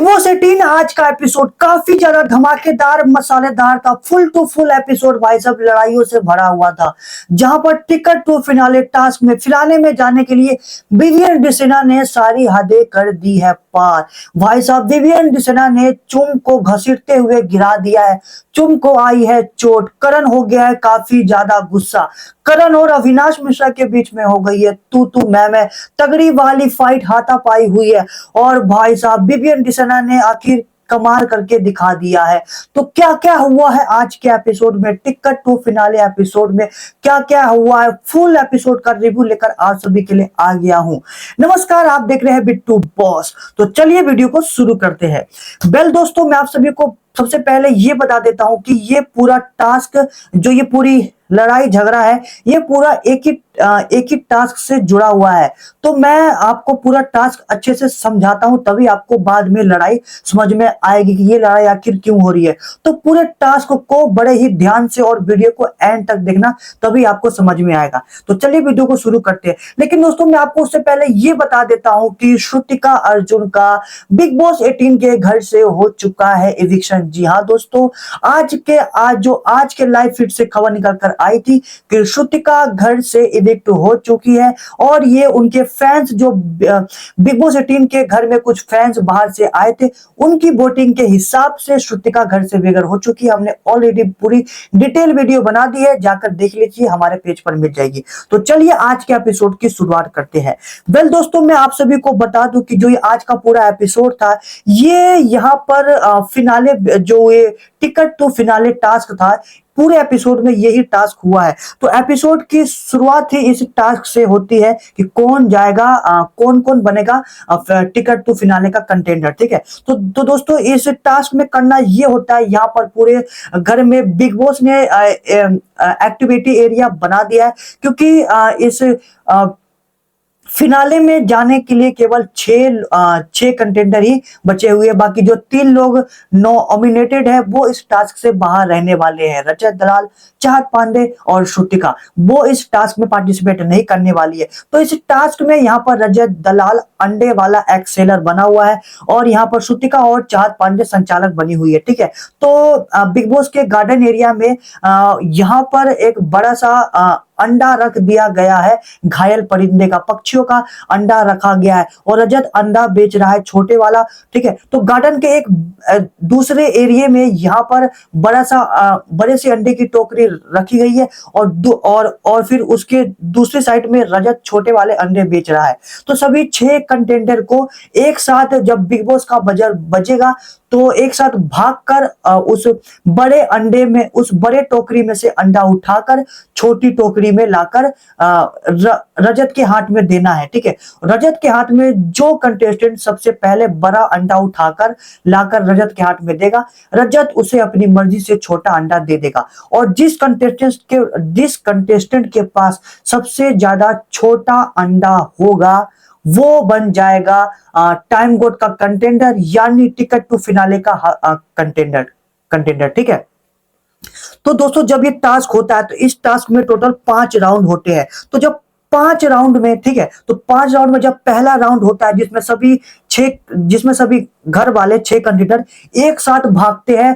Boss 18 आज का episode काफी ज्यादा धमाकेदार मसालेदार था। फुल टू फुल एपिसोड भाई साहब लड़ाइयों से भरा हुआ था, जहां पर टिकट टू फिनाले टास्क में फिनाले में जाने के लिए विवियन डिसेना ने सारी हदें कर दी है पार। भाई साहब विवियन डिसेना ने चुम को घसीटते हुए गिरा दिया है। चुम को आई है चोट। करण हो गया है काफी ज्यादा गुस्सा। करण और अविनाश मिश्रा के बीच में हो गई है तू मैं तगड़ी वाली फाइट हाथापाई हुई है। और भाई साहब विवियन डिसेना ने आखिर कमाल करके दिखा दिया है। तो क्या क्या हुआ है आज के एपिसोड में, टिकट टू फिनाले एपिसोड में क्या क्या हुआ है, फुल एपिसोड का रिव्यू लेकर आप सभी के लिए आ गया हूं। नमस्कार, आप देख रहे हैं बिट्टू बॉस। तो चलिए वीडियो को शुरू करते हैं। वेल दोस्तों, मैं आप सभी को सबसे पहले ये बता देता हूं कि ये पूरा टास्क, जो ये पूरी लड़ाई झगड़ा है, ये पूरा एक ही टास्क से जुड़ा हुआ है। तो मैं आपको पूरा टास्क अच्छे से समझाता हूं, तभी आपको बाद में लड़ाई समझ में आएगी कि ये लड़ाई आखिर क्यों हो रही है। तो पूरे टास्क को बड़े ही ध्यान से और वीडियो को एंड तक देखना, तभी आपको समझ में आएगा। तो चलिए वीडियो को शुरू करते हैं। लेकिन दोस्तों, मैं आपको उससे पहले ये बता देता हूं कि श्रुतिका अर्जुन का बिग बॉस 18 के घर से हो चुका है एविक्शन। जी हाँ दोस्तों, आज के लाइव फीड से खबर निकल कर आई थी कि श्रुतिका घर से इविक्ट हो चुकी है। और ये उनके फैंस, जो बिग बॉस 18 के घर में कुछ फैंस बाहर से आए थे, उनकी वोटिंग के हिसाब से श्रुतिका घर से बेघर हो चुकी है। हमने ऑलरेडी पूरी डिटेल वीडियो बना दी है, जाकर देख लीजिए, हमारे पेज पर मिल जाएगी। तो चलिए आज के एपिसोड की शुरुआत करते हैं। वेल दोस्तों, मैं आप सभी को बता दूं कि जो ये आज का पूरा एपिसोड था, ये यहाँ पर फिनाले, जो ये टिकट टू फिनाले टास्क था, पूरे एपिसोड में यही टास्क हुआ है। तो एपिसोड की शुरुआत ही इस टास्क से होती है कि कौन जाएगा, कौन कौन बनेगा टिकट टू फिनाले का कंटेंडर। ठीक है, तो दोस्तों, इस टास्क में करना ये होता है, यहाँ पर पूरे घर में बिग बॉस ने एक्टिविटी एरिया बना दिया है, क्योंकि इस फिनाले में जाने के लिए केवल छह कंटेंडर ही बचे हुए हैं। बाकी जो 3 लोग नॉमिनेटेड है, वो इस टास्क से बाहर रहने वाले हैं। रजत दलाल, चाहत पांडे और श्रुतिका, वो इस टास्क में पार्टिसिपेट नहीं करने वाली है। तो इस टास्क में यहाँ पर रजत दलाल अंडे वाला एक्सेलर बना हुआ है, और यहाँ पर श्रुतिका और चाहत पांडे संचालक बनी हुई है। ठीक है, तो बिग बॉस के गार्डन एरिया में यहाँ पर एक बड़ा सा अंडा रख दिया गया है। घायल परिंदे का, पक्षियों का अंडा रखा गया है, और रजत अंडा बेच रहा है, छोटे वाला। ठीक है, तो गार्डन के एक दूसरे एरिया में यहाँ पर बड़े से अंडे की टोकरी रखी गई है, और फिर उसके दूसरी साइड में रजत छोटे वाले अंडे बेच रहा है। तो सभी 6 कंटेंडर को एक साथ, जब बिग बॉस का बजर बजेगा, तो एक साथ भागकर उस बड़े अंडे में, उस बड़े टोकरी में से अंडा उठाकर छोटी टोकरी में लाकर रजत के हाथ में देना है। ठीक है, रजत के हाथ में जो कंटेस्टेंट सबसे पहले बड़ा अंडा उठाकर लाकर रजत के हाथ में देगा, रजत उसे अपनी मर्जी से छोटा अंडा दे देगा। और जिस कंटेस्टेंट के पास सबसे ज्यादा छोटा अंडा होगा, वो बन जाएगा टाइम गोट का कंटेंडर, यानी टिकट टू फिनाले का कंटेंडर। ठीक है, तो दोस्तों, जब ये टास्क होता है, तो इस टास्क में टोटल 5 राउंड होते हैं। तो जब 5 राउंड में, ठीक है, तो 5 राउंड में जब पहला राउंड होता है, जिसमें सभी घर वाले 6 कंटेंडर एक साथ भागते हैं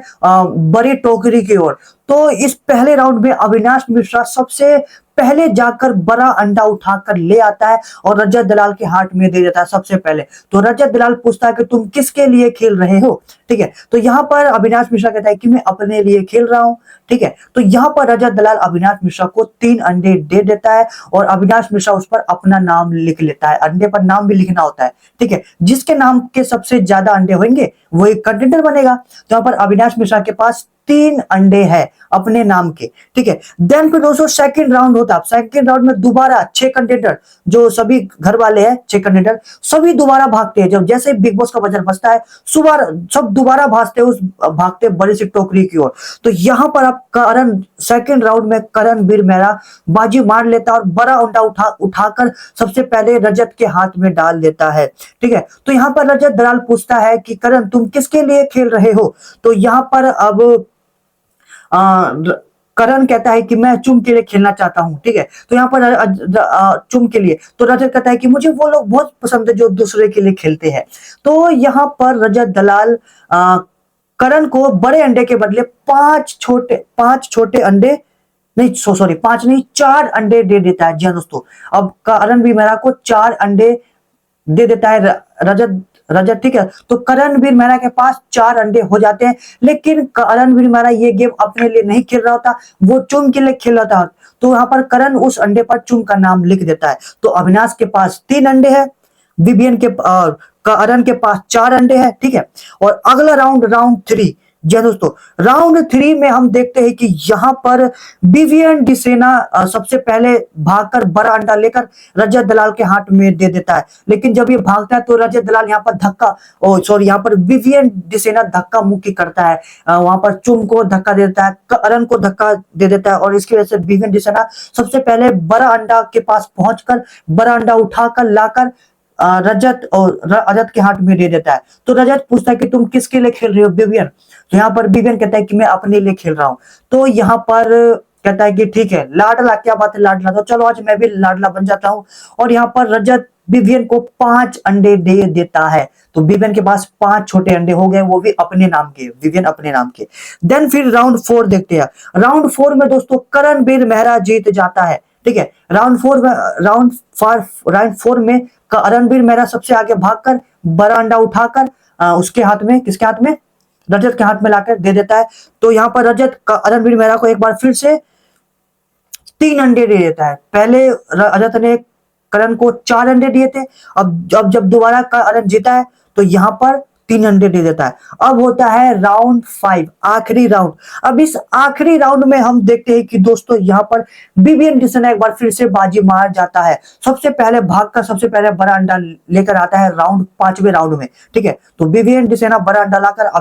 बड़ी टोकरी की ओर, तो इस पहले राउंड में अविनाश मिश्रा सबसे पहले जाकर बड़ा अंडा उठाकर ले आता है और रजत दलाल के हाथ में दे देता है सबसे पहले। तो रजत दलाल पूछता है कि तुम किसके लिए खेल रहे हो। ठीक है, तो यहाँ पर अविनाश मिश्रा कहता है कि मैं अपने लिए खेल रहा हूं। ठीक है, तो यहाँ पर रजत दलाल अविनाश मिश्रा को 3 अंडे दे देता है, और अविनाश मिश्रा उस पर अपना नाम लिख लेता है। अंडे पर नाम भी लिखना होता है। ठीक है, जिसके नाम के सबसे ज्यादा अंडे होंगे वो एक कंटेंडर बनेगा। तो यहाँ पर अविनाश मिश्रा के पास 3 अंडे हैं अपने नाम के। ठीक है, देन फिर दोस्तों सेकंड राउंड होता है। सेकंड राउंड में दोबारा 6 कंटेंडर, जो सभी घर वाले हैं, 6 कंटेंडर सभी दोबारा भागते हैं। जब जैसे बिग बॉस का बजर बजता है, सुबह सब दोबारा भागते बड़ी सी टोकरी की ओर। तो यहाँ पर अब करण, सेकंड राउंड में करण वीर मेहरा बाजी मार लेता है और बड़ा अंडा उठाकर सबसे पहले रजत के हाथ में डाल देता है। ठीक है, तो यहाँ पर रजत दलाल पूछता है कि करण, तुम किसके लिए खेल रहे हो। तो यहाँ पर अब करण कहता है कि मैं चुम के लिए खेलना चाहता हूं, ठीक है। तो यहाँ पर चुम के लिए तो रजत कहता है कि मुझे वो लोग बहुत पसंद है जो दूसरे के लिए खेलते हैं। तो यहाँ पर रजत दलाल करण को बड़े अंडे के बदले पांच छोटे अंडे, नहीं सॉरी, पांच नहीं, 4 अंडे दे देता है। जी हाँ दोस्तों, अब करण भी मेरा को 4 अंडे दे देता है रजत रजत, ठीक है। तो करणवीर मेहरा के पास 4 अंडे हो जाते हैं, लेकिन करणवीर मेहरा ये गेम अपने लिए नहीं खेल रहा होता, वो चुम के लिए खेल रहा था। तो यहाँ पर करण उस अंडे पर चुम का नाम लिख देता है। तो अविनाश के पास 3 अंडे हैं, विवियन के करण के पास 4 अंडे हैं, ठीक है। और अगला राउंड 3। जी हाँ दोस्तों, राउंड 3 में हम देखते हैं कि यहाँ पर विवियन डिसेना सबसे पहले भागकर बड़ा अंडा लेकर रजत दलाल के हाथ में दे देता है। लेकिन जब ये भागता है तो रजत दलाल यहाँ पर यहाँ पर विवियन डिसेना धक्का मुक्की करता है, वहां पर चुम को धक्का दे देता है, करण को धक्का दे देता है, और इसकी वजह से विवियन डिसेना सबसे पहले बड़ा अंडा के पास पहुंचकर बड़ा अंडा उठाकर लाकर रजत के हाथ में दे देता है। तो रजत पूछता है कि तुम किसके लिए खेल रहे हो विवियन? तो यहाँ पर विवियन कहता है कि मैं अपने लिए खेल रहा हूं। तो यहाँ पर कहता है कि ठीक है लाडला, क्या बात है लाडला, तो चलो आज मैं भी लाडला बन जाता हूं। और यहाँ पर रजत विवियन को 5 अंडे दे देता है। तो विवियन के पास 5 छोटे अंडे हो गए, वो भी अपने नाम के, विवियन अपने नाम के। देन फिर राउंड 4 देखते हैं। राउंड 4 में दोस्तों करणवीर मेहरा जीत जाता है, ठीक है। राउंड 4 में रणबीर मेहरा सबसे आगे भागकर बड़ा अंडा उठाकर उसके हाथ में, किसके हाथ में, रजत के हाथ में लाकर दे देता है। तो यहाँ पर रजत रणबीर मेहरा को एक बार फिर से 3 अंडे दे देता है। पहले रजत ने करण को 4 अंडे दिए थे, अब जब दोबारा करण जीता है तो यहाँ पर 3 अंडे दे देता है। अब होता है राउंड 5, आखिरी राउंड। अब इस आखिरी राउंड में हम देखते हैं कि दोस्तों यहाँ पर विवियन डिसेना एक बार फिर से बाजी मार जाता है। सबसे पहले भागकर सबसे पहले बड़ा अंडा लेकर आता है 5वें राउंड में, ठीक है। तो विवियन डिसेना बड़ा अंडा लाकर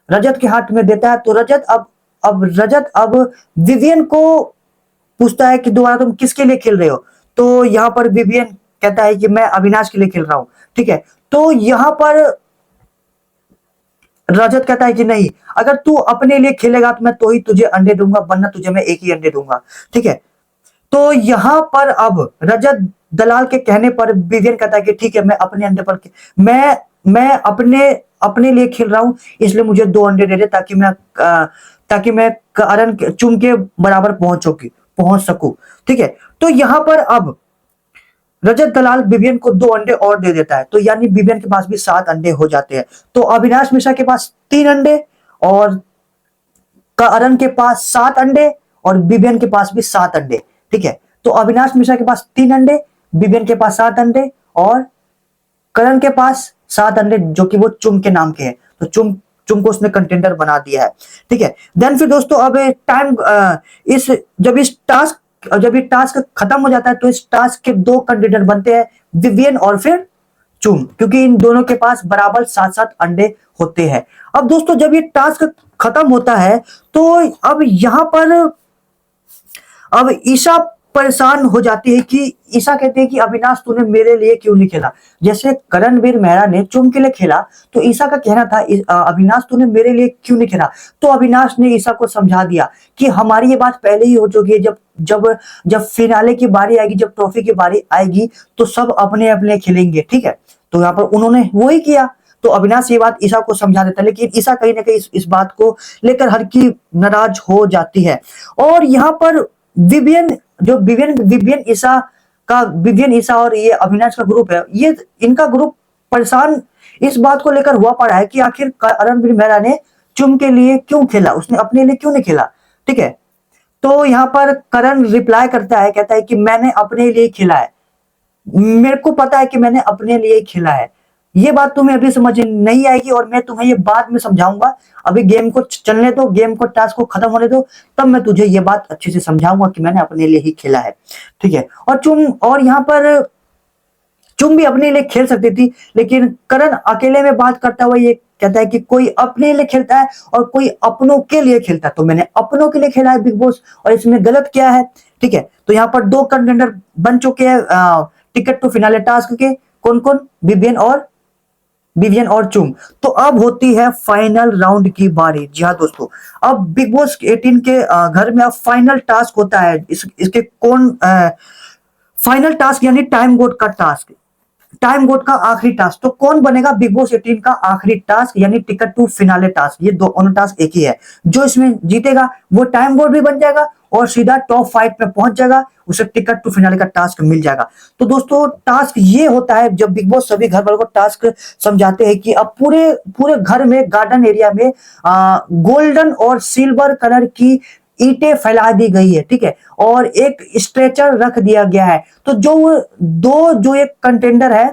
रजत के हाथ में देता है। तो रजत अब विवियन को पूछता है कि दोबारा तुम किसके लिए खेल रहे हो? तो यहाँ पर विवियन कहता है कि मैं अविनाश के लिए खेल रहा हूं, ठीक है। तो यहाँ पर रजत कहता है कि नहीं, अगर तू अपने लिए खेलेगा तो मैं तो ही तुझे अंडे दूंगा, वरना तुझे मैं एक ही अंडे दूंगा, ठीक है। तो यहाँ पर अब रजत दलाल के कहने पर विवियन कहता है कि ठीक है, मैं अपने अंडे पर मैं अपने लिए खेल रहा हूं, इसलिए मुझे 2 अंडे दे दे ताकि मैं करण चुम के बराबर पहुंच सकूं, ठीक है। तो यहाँ पर अब रजत दलाल विवियन को 2 अंडे और दे देता है, तो यानी विवियन के पास भी 7 अंडे हो जाते हैं। तो अविनाश मिश्रा के पास 3 अंडे और करण के पास 7 अंडे और विवियन के पास भी 7 अंडे, ठीक है। तो अविनाश मिश्रा के पास 3 अंडे, विवियन के पास 7 अंडे और करण के पास 7 अंडे, जो कि वो चुम के नाम के हैं। तो चुम को उसने कंटेंडर बना दिया है, ठीक है। देन फिर दोस्तों अब जब ये टास्क खत्म हो जाता है तो इस टास्क के 2 कंटेंडर बनते हैं, विवियन और फिर चुम, क्योंकि इन दोनों के पास बराबर 7-7 अंडे होते हैं। अब दोस्तों जब ये टास्क खत्म होता है तो अब यहां पर अब ईशा परेशान हो जाती है कि ईशा कहते हैं कि अविनाश तूने मेरे लिए क्यों नहीं खेला? जैसे करणवीर मेहरा ने चुम के लिए खेला, तो ईशा का कहना था अविनाश तूने मेरे लिए क्यों नहीं खेला? तो अविनाश ने ईशा को समझा दिया कि हमारी ये बात पहले ही हो चुकी है, जब फिनाले की बारी आएगी, जब ट्रॉफी की बारी आएगी तो सब अपने अपने खेलेंगे, ठीक है। तो यहाँ पर उन्होंने वही किया। तो अविनाश ये बात ईशा को समझा देता है, लेकिन ईशा कहीं ना कहीं इस बात को लेकर हर की नाराज हो जाती है। और यहाँ पर विवियन ईशा और ये अविनाश का ग्रुप है, ये इनका ग्रुप परेशान इस बात को लेकर हुआ पड़ा है कि आखिर रणबीर मेहरा ने चुम के लिए क्यों खेला, उसने अपने लिए क्यों नहीं खेला, ठीक है। तो यहाँ पर करण रिप्लाई करता है, कहता है कि मैंने अपने लिए खेला है, मेरे को पता है कि मैंने अपने लिए खेला है। ये बात तुम्हें अभी समझ नहीं आएगी और मैं तुम्हें ये बाद में समझाऊंगा। अभी गेम को चलने दो, गेम को टास्क को खत्म होने दो, तब मैं तुझे ये बात अच्छे से समझाऊंगा कि मैंने अपने लिए ही खेला है, ठीक है। और यहाँ पर चुम भी अपने लिए खेल सकती थी, लेकिन करण अकेले में बात करता हुआ ये कहता है कि कोई अपने लिए खेलता है और कोई अपनों के लिए खेलता है, तो मैंने अपनों के लिए खेला है बिग बॉस, और इसमें गलत क्या है, ठीक है। तो यहाँ पर 2 कंटेंडर बन चुके हैं टिकट टू फिनाले टास्क के, कौन कौन, विवियन और विवियन और चुम। तो अब होती है फाइनल राउंड की बारी। जी हाँ दोस्तों, अब बिग बॉस 18 के घर में अब फाइनल टास्क होता है। इसके कौन फाइनल टास्क यानी टाइम गोट का टास्क, टाइम गोट का आखिरी टास्क। तो कौन बनेगा बिग बॉस 18 का आखिरी टास्क यानी टिकट टू फिनाले टास्क। ये दोनों टास्क एक ही है। जो इसमें जीतेगा वो टाइम गोट भी बन जाएगा और सीधा टॉप 5 में पहुंच जाएगा, उसे टिकट टू फिनाले का टास्क मिल जाएगा। तो दोस्तों टास्क ये होता है जब बिग बॉस सभी घर वालों को टास्क समझाते हैं कि अब पूरे पूरे घर में गार्डन एरिया में गोल्डन और सिल्वर कलर की ईंटें फैला दी गई है, ठीक है, और एक स्ट्रेचर रख दिया गया है। तो जो एक कंटेंडर है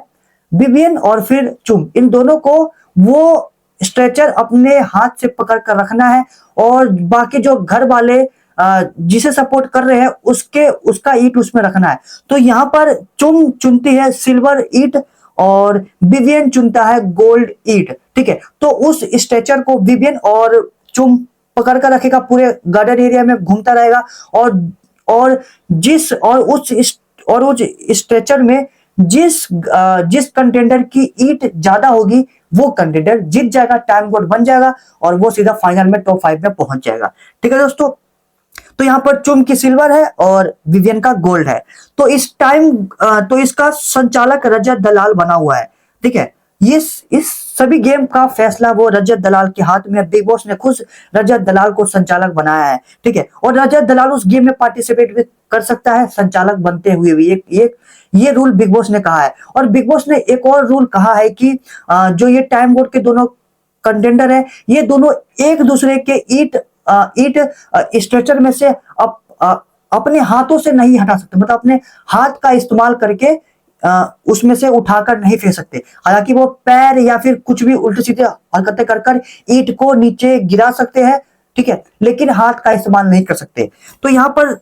विवियन और फिर चुम, इन दोनों को वो स्ट्रेचर अपने हाथ से पकड़ कर रखना है और बाकी जो घर वाले जिसे सपोर्ट कर रहे हैं उसका ईट उसमें रखना है। तो यहाँ पर चुम चुनती है सिल्वर ईट और विवियन चुनता है गोल्ड ईट, ठीक है। तो उस स्ट्रेचर को विवियन और चुम पकड़ कर रखेगा, पूरे गार्डन एरिया में घूमता रहेगा और जिस और उस स्ट्रेचर में जिस कंटेंडर की ईट ज्यादा होगी वो कंटेंडर जीत जाएगा, टाइम कोड बन जाएगा और वो सीधा फाइनल में टॉप 5 में पहुंच जाएगा, ठीक है दोस्तों। तो यहाँ पर चुम की सिल्वर है और विवियन का गोल्ड है। तो इसका संचालक रजत दलाल बना हुआ है, ठीक है। इस सभी गेम का फैसला वो रजत दलाल के हाथ में है। बिग बॉस ने खुद रजत दलाल को संचालक बनाया है, ठीक है। और रजत दलाल उस गेम में पार्टिसिपेट भी कर सकता है संचालक बनते हुए भी। ये रूल बिग बॉस ने कहा है। और बिग बॉस ने एक और रूल कहा है कि जो ये टाइम बोर्ड के दोनों कंटेंडर है, ये दोनों एक दूसरे के ईट स्ट्रेचर में से अपने हाथों से नहीं हटा सकते, मतलब अपने हाथ का इस्तेमाल करके उसमें से उठाकर नहीं फेंक सकते। हालांकि वो पैर या फिर कुछ भी उल्टे सीधे हरकतें कर ईंट को नीचे गिरा सकते हैं, ठीक है, लेकिन हाथ का इस्तेमाल नहीं कर सकते। तो यहाँ पर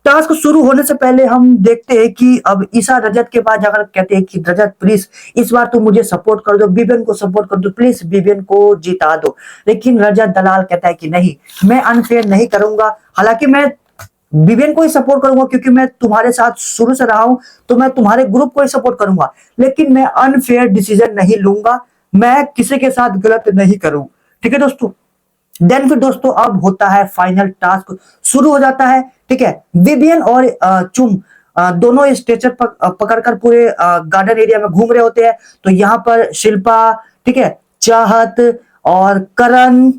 टास्क शुरू होने से पहले हम देखते हैं कि अब ईशा रजत के पास जाकर कहते हैं कि रजत प्लीज इस बार तुम मुझे सपोर्ट कर दो, विवियन को सपोर्ट कर दो, प्लीज विवियन को जिता दो। लेकिन रजत दलाल कहता है कि नहीं, मैं अनफेयर नहीं करूंगा। हालांकि मैं विवियन को ही सपोर्ट करूंगा क्योंकि मैं तुम्हारे साथ शुरू से रहा हूं, तो मैं तुम्हारे ग्रुप को ही सपोर्ट करूंगा, लेकिन मैं अनफेयर डिसीजन नहीं लूंगा, मैं किसी के साथ गलत नहीं करूं, ठीक है दोस्तों। देन फिर दोस्तों अब होता है फाइनल टास्क शुरू हो जाता है, ठीक है। विवियन और चुम दोनों स्ट्रेचर पकड़कर पूरे गार्डन एरिया में घूम रहे होते हैं। तो यहाँ पर शिल्पा, ठीक है, चाहत और करण,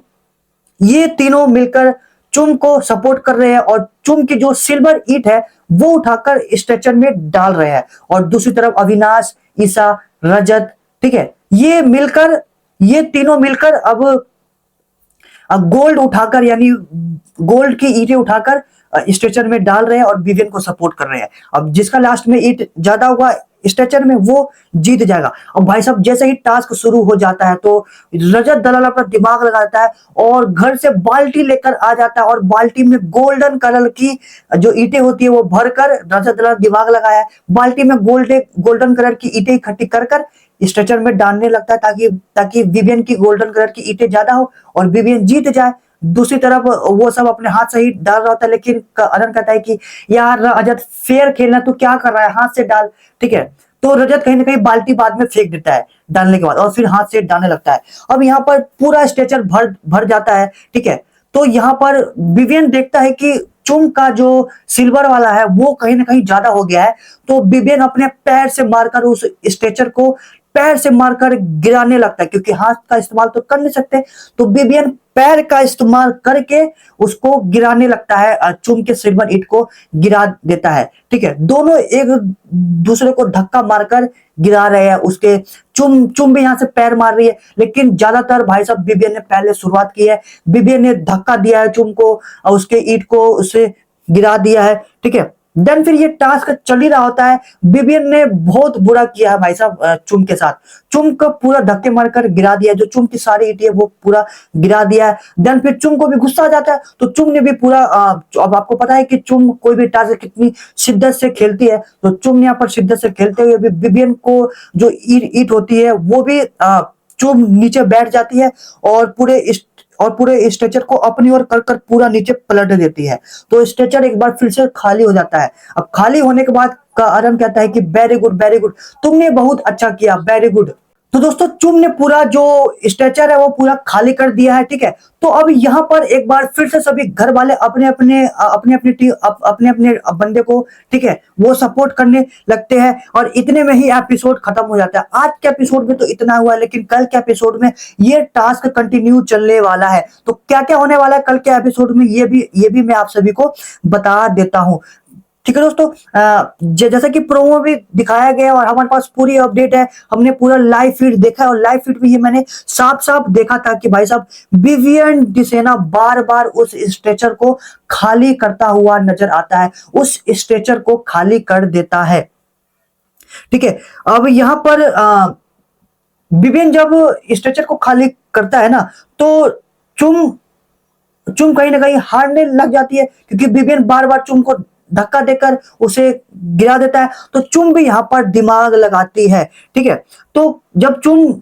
ये तीनों मिलकर चुम को सपोर्ट कर रहे हैं और चुम की जो सिल्वर ईट है वो उठाकर स्ट्रेचर में डाल रहे हैं। और दूसरी तरफ अविनाश, ईशा, रजत, ठीक है, ये तीनों मिलकर अब गोल्ड उठाकर यानी गोल्ड की ईंटें उठाकर स्ट्रेचर में डाल रहे हैं और विवियन को सपोर्ट कर रहे हैं। अब जिसका लास्ट में ईंट ज्यादा होगा स्ट्रेचर में वो जीत जाएगा। अब भाई साहब जैसे ही टास्क शुरू हो जाता है तो रजत दलाल अपना दिमाग लगाता है और घर से बाल्टी लेकर आ जाता है और बाल्टी में गोल्डन कलर की जो ईंटें होती है वो भरकर, रजत दलाल दिमाग लगाया है, बाल्टी में गोल्डन कलर की ईंटें इकट्ठी कर स्ट्रेचर में डालने लगता है ताकि विवियन की गोल्डन कलर की ईंटें ज्यादा हो और विवियन जीत जाए। दूसरी तरफ वो सब अपने हाथ से ही डाल रहा होता है, लेकिन अनंत कहता है कि यार रजत फेयर खेलना, तू क्या कर रहा है, हाथ से डाल, ठीक है। तो रजत कहीं ना कहीं बाल्टी बाद में फेंक देता है डालने के बाद और फिर हाथ से डालने लगता है। अब यहाँ पर पूरा स्ट्रेचर भर जाता है, ठीक है। तो यहाँ पर विवियन देखता है कि चुम का जो सिल्वर वाला है वो कहीं ना कहीं ज्यादा हो गया है। तो विवियन अपने पैर से मारकर उस स्ट्रेचर को पैर से मारकर गिराने लगता है, क्योंकि हाथ का इस्तेमाल तो कर नहीं सकते। तो विवियन पैर का इस्तेमाल करके उसको गिराने लगता है, चुम के सिल्वर ईट को गिरा देता है, ठीक है। दोनों एक दूसरे को धक्का मारकर गिरा रहे हैं। उसके चुम भी यहां से पैर मार रही है, लेकिन ज्यादातर भाई साहब विवियन ने पहले शुरुआत की है। विवियन ने धक्का दिया है चुम को और उसके ईट को उसे गिरा दिया है, ठीक है। देन फिर ये टास्क चल ही रहा होता है। विवियन ने बहुत बुरा किया है भाई साहब चुम के साथ, चुम को पूरा धक्के मारकर गिरा दिया, जो चुम की सारी ईंटें वो पूरा गिरा दिया है। देन फिर चुम को भी गुस्सा आ जाता है, तो चुम ने भी पूरा अब आपको पता है कि चुम कोई भी टास्क कितनी शिद्दत से खेलती है, तो चुम ने यहाँ पर शिद्दत से खेलते हुए भी विवियन को जो ईट होती है वो भी चुम नीचे बैठ जाती है और पूरे स्ट्रेचर को अपनी ओर कर पूरा नीचे पलट देती है। तो स्ट्रेचर एक बार फिर से खाली हो जाता है। अब खाली होने के बाद का अरन कहता है कि वेरी गुड, तुमने बहुत अच्छा किया, वेरी गुड। तो दोस्तों चुम ने पूरा जो स्ट्रेचर है वो पूरा खाली कर दिया है, ठीक है। तो अब यहाँ पर एक बार फिर से सभी घर वाले अपने अपने बंदे को, ठीक है, वो सपोर्ट करने लगते हैं और इतने में ही एपिसोड खत्म हो जाता है। आज के एपिसोड में तो इतना हुआ, लेकिन कल के एपिसोड में ये टास्क कंटिन्यू चलने वाला है। तो क्या क्या होने वाला है कल के एपिसोड में, ये भी मैं आप सभी को बता देता हूँ। ठीक है दोस्तों, जैसा कि प्रोमो भी दिखाया गया और हमारे पास पूरी अपडेट है, हमने पूरा लाइव फीड देखा है और लाइव फीड में ये मैंने साफ साफ देखा था कि भाई साहब विवियन डिसेना बार बार उस स्ट्रेचर को खाली करता हुआ नजर आता है, उस स्ट्रेचर को खाली कर देता है। ठीक है, अब यहां पर विवियन जब स्ट्रेचर को खाली करता है ना, तो चुम चुम कहीं ना कहीं हारने लग जाती है, क्योंकि विवियन बार बार चुम को धक्का देकर उसे गिरा देता है। तो चुम भी यहां पर दिमाग लगाती है, ठीक है। तो जब चुम,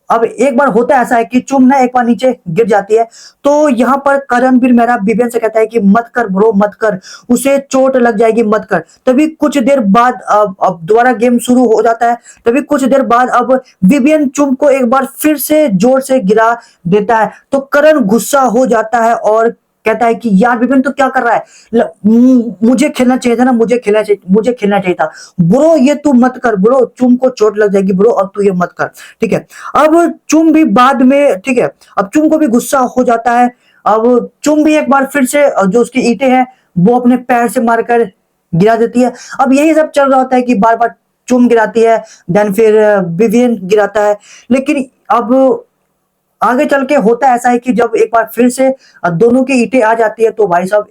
अब एक बार होता है ऐसा है कि चुम ना एक बार नीचे गिर जाती है, तो यहां पर करणवीर मेहरा विवियन से कहता है कि मत कर ब्रो, मत कर, उसे चोट लग जाएगी, मत कर। तभी कुछ देर बाद अब दोबारा गेम शुरू हो जाता है। तभी कुछ देर बाद अब विवियन चुम को एक बार फिर से जोर से गिरा देता है। तो करण गुस्सा हो जाता है और कहता है कि यार विपिन तो क्या कर रहा है, मुझे खेलना चाहिए था ना, मुझे खेलना चाहिए था ब्रो, ये तू मत कर ब्रो, चुम को चोट लग जाएगी ब्रो, अब तू ये मत कर, ठीक है। अब चुम भी बाद में, ठीक है, अब चुम को भी गुस्सा हो जाता है। अब चुम भी एक बार फिर से जो उसकी ईंटें हैं वो अपने पैर से मारकर गिरा देती है। अब यही सब चल रहा होता है कि बार बार चुम गिराती है, देन फिर विवियन गिराता है। लेकिन अब आगे चल के होता ऐसा है कि जब एक बार फिर से दोनों की ईंटें आ जाती है, तो भाई साहब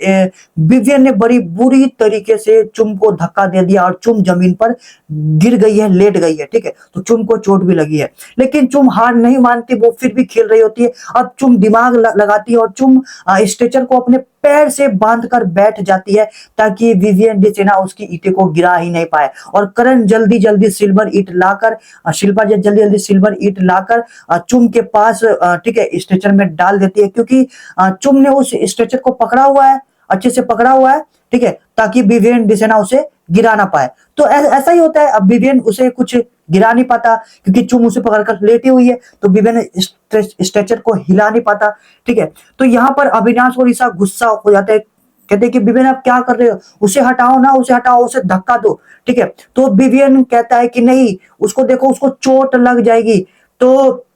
विवियन ने बड़ी बुरी तरीके से चुम को धक्का दे दिया और चुम जमीन पर गिर गई है, लेट गई है, ठीक है। तो चुम को चोट भी लगी है, लेकिन चुम हार नहीं मानती, वो फिर भी खेल रही होती है। अब चुम दिमाग लगाती है और चुम स्ट्रेचर को अपने पैर से बांधकर बैठ जाती है, ताकि विवियन डिसेना उसकी ईंटें को गिरा ही नहीं पाए। और करण जल्दी जल्दी सिल्वर ईंट लाकर, शिल्पा जल्दी जल्दी सिल्वर ईंट लाकर चुम के पास, ठीक है, स्ट्रेचर में डाल देती है, क्योंकि चुम ने उस स्ट्रेचर को पकड़ा हुआ है, अच्छे से पकड़ा हुआ है, ठीक है, ताकि विवियन डिसेना उसे गिरा ना पाए। तो ऐसा ही होता है, अब विवियन उसे कुछ गिरा नहीं पाता, क्योंकि चुम उसे पकड़कर लेटी हुई है, तो विवियन स्ट्रेचर को हिला नहीं पाता, ठीक है। तो यहाँ पर अविनाश और ईशा गुस्सा हो जाते हैं, कहते हैं कि विवियन आप क्या कर रहे हो, उसे हटाओ ना, उसे हटाओ, उसे धक्का दो, ठीक है। तो विवियन कहता है कि नहीं, उसको देखो, उसको चोट लग जाएगी। तो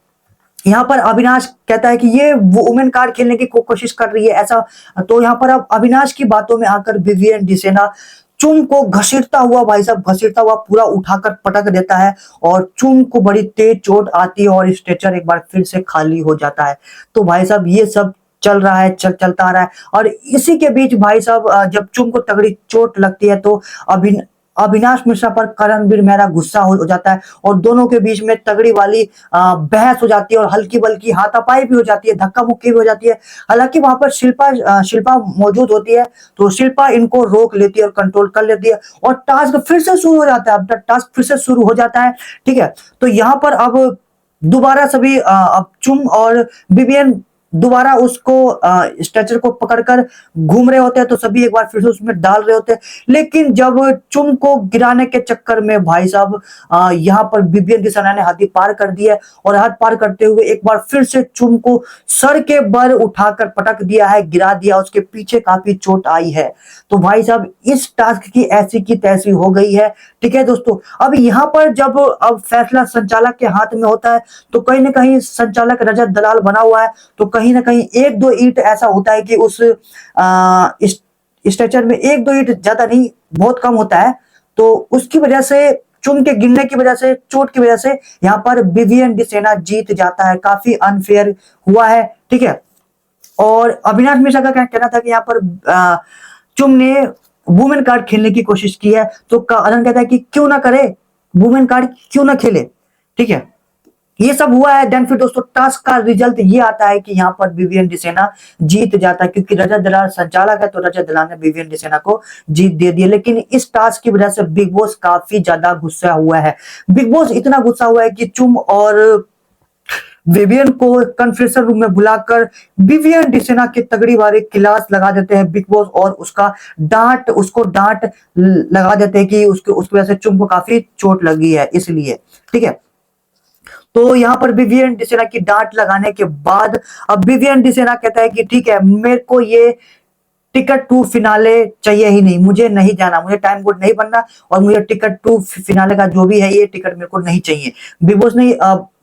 यहाँ पर अविनाश कहता है कि ये वो वुमेन कार्ड खेलने की कोशिश कर रही है ऐसा। तो यहाँ पर अब अविनाश की बातों में आकर विवियन डिसेना चुम को घसीटता हुआ, भाई साहब घसीटता हुआ पूरा उठाकर पटक देता है और चुम को बड़ी तेज चोट आती है और स्ट्रेचर एक बार फिर से खाली हो जाता है। तो भाई साहब ये सब चल रहा है, चलता आ रहा है। और इसी के बीच भाई साहब जब चुम को तगड़ी चोट लगती है, तो अविनाश मिश्रा पर करणवीर मेहरा गुस्सा हो जाता है और दोनों के बीच में तगड़ी वाली बहस हो जाती है और हल्की बल्कि हाथापाई भी हो जाती है, धक्का मुक्की भी हो जाती है। हालांकि वहां पर शिल्पा मौजूद होती है, तो शिल्पा इनको रोक लेती है और कंट्रोल कर लेती है और टास्क फिर से शुरू हो जाता है। अब टास्क फिर से शुरू हो जाता है, ठीक है। तो यहाँ पर अब दोबारा सभी अब चुम और विवियन दोबारा उसको स्ट्रेचर को पकड़कर घूम रहे होते हैं, तो सभी एक बार फिर से उसमें डाल रहे होते हैं। लेकिन जब चुम को गिराने के चक्कर में भाई साहब यहाँ पर विवियन डिसेना ने हद पार कर दिया और हद पार करते हुए एक बार फिर से चुम को सर के बल उठाकर पटक दिया है, गिरा दिया, उसके पीछे काफी चोट आई है। तो भाई साहब इस टास्क की ऐसी की तैसी हो गई है, ठीक है दोस्तों। अब यहाँ पर जब अब फैसला संचालक के हाथ में होता है, तो कहीं ना कहीं संचालक रजत दलाल बना हुआ है, तो कहीं ना कहीं एक दो ईंट ऐसा होता है कि उस स्ट्रेचर में एक दो ईंट, ज्यादा नहीं, बहुत कम होता है। तो उसकी वजह से, चुम के गिरने की वजह से, चोट की वजह से यहाँ पर विवियन डिसेना जीत जाता है। काफी अनफेयर हुआ है, ठीक है। और अविनाश मिश्रा का कहना था कि यहाँ पर चुम ने वुमेन कार्ड खेलने की कोशिश की है, तो करण कहता है कि क्यों ना करे, वुमेन कार्ड क्यों ना खेले, ठीक है। ये सब हुआ है। देन फिर दोस्तों टास्क का रिजल्ट ये आता है कि यहाँ पर विवियन डिसेना जीत जाता है, क्योंकि रजत दलाल संचालक है, तो रजत दलाल ने विवियन डिसेना को जीत दे दी। लेकिन इस टास्क की वजह से बिग बॉस काफी ज्यादा गुस्सा हुआ है। बिग बॉस इतना गुस्सा हुआ है कि चुम और विवियन को कन्फ्रेंसर रूम में बुलाकर विवियन डिसेना की तगड़ी वाली क्लास लगा देते हैं बिग बॉस, और उसको डांट लगा देते हैं कि उसकी वजह से चुम को काफी चोट लगी है, इसलिए, ठीक है। तो यहाँ पर विवियन डिसेना की डांट लगाने के बाद अब विवियन डिसेना कहता है कि ठीक है, मेरे को ये टिकट टू फिनाले चाहिए ही नहीं, मुझे नहीं जाना, मुझे टाइम कोड नहीं बनना, और मुझे टिकट टू फिनाले का जो भी है ये टिकट मेरे को नहीं चाहिए। बिग बॉस ने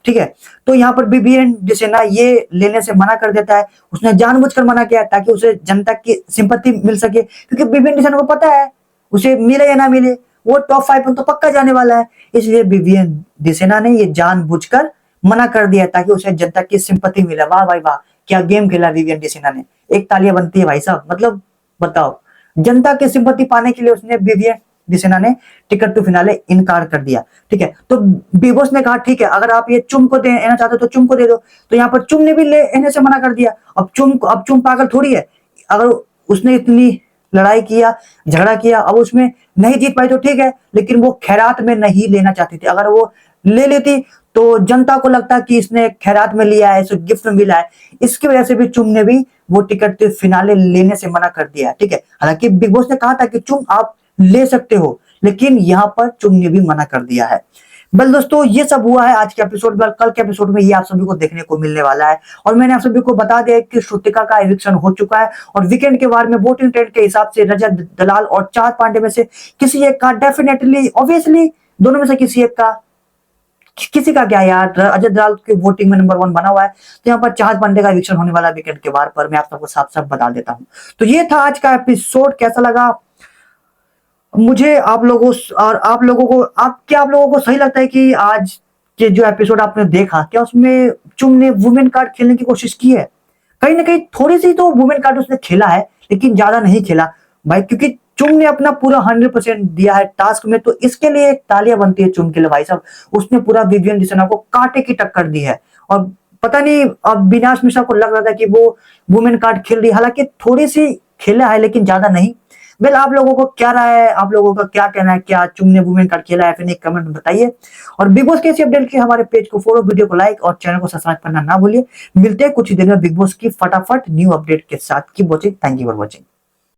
ठीक है, तो यहाँ पर विवियन डिसेना ये लेने से मना कर देता है। उसने जानबूझकर मना किया ताकि उसे जनता की सिंपैथी मिल सके, क्योंकि विवियन डिसेना को पता है उसे मिले या ना मिले वो टॉप 5 में तो पक्का जाने वाला है। इसलिए विवियन डिसेना ने ये जानबूझकर मना कर दिया ताकि उसे जनता की सिंपैथी मिले। वाह भाई वाह, क्या गेम खेला विवियन डिसेना ने, एक तालियां बनती है भाई साहब। मतलब बताओ, जनता की सिंपैथी पाने के लिए उसने विवियन डिसेना ने टिकट टू फिनाले इनकार कर दिया। ठीक है, तो बिग बॉस ने कहा ठीक है, अगर आप ये चुम को देना चाहते हो तो चुम को दे दो। तो यहाँ पर चुम ने भी लेने से मना कर दिया। अब चुम पागल थोड़ी है, अगर उसने इतनी लड़ाई किया, झगड़ा किया, अब उसमें नहीं जीत पाई तो ठीक है, लेकिन वो खैरात में नहीं लेना चाहती थी। अगर वो ले लेती तो जनता को लगता कि इसने खैरात में लिया है, इसे गिफ्ट में मिला है। इसकी वजह से भी चुम ने भी वो टिकट फिनाले लेने से मना कर दिया। ठीक है, हालांकि बिग बॉस ने कहा था कि चुम आप ले सकते हो, लेकिन यहां पर चुम ने भी मना कर दिया है। बल दोस्तों, ये सब हुआ है आज के एपिसोड में। कल के एपिसोड में ये आप सभी को देखने को मिलने वाला है। और मैंने आप सभी को बता दिया कि श्रुतिका का एविक्शन हो चुका है, और वीकेंड के बारे में वोटिंग ट्रेंड के हिसाब से रजत दलाल और चार पांडे में से किसी एक का डेफिनेटली, ऑब्वियसली दोनों में से किसी एक का, किसी का क्या यार, अजय दलाल की वोटिंग में नंबर 1 बना हुआ है। तो यहाँ पर चाहत पांडे का एविक्शन होने वाला वीकेंड के बार पर मैं आप सबको साफ साफ बता देता हूँ। तो ये था आज का एपिसोड, कैसा लगा मुझे आप लोगों और आप लोगों को, आप लोगों को सही लगता है कि आज के जो एपिसोड आपने देखा, क्या उसमें चुम ने वुमेन कार्ड खेलने की कोशिश की है? कहीं ना कहीं थोड़ी सी तो वुमेन कार्ड उसने खेला है, लेकिन ज्यादा नहीं खेला भाई, क्योंकि चुम ने अपना पूरा 100% दिया है टास्क में। तो इसके लिए एक तालियां बनती है चुम के लिए भाई साहब। उसने पूरा विवियन डिसेना को कांटे की टक्कर दी है, और पता नहीं अब विनाश मिश्रा को लग रहा था कि वो वुमेन कार्ड खेल रही है, हालांकि थोड़ी सी खेला है लेकिन ज्यादा नहीं। वेल, आप लोगों को क्या राय है, आप लोगों का क्या कहना है, क्या चुम ने वुमेन कार्ड खेला है फिर नहीं, कमेंट में बताइए। और बिग बॉस के इसी अपडेट के हमारे पेज को फॉलो, वीडियो को लाइक और चैनल को सब्सक्राइब करना ना भूलिए। मिलते हैं कुछ ही देर में बिग बॉस की फटाफट न्यू अपडेट के साथ। Keep watching, thank you for watching.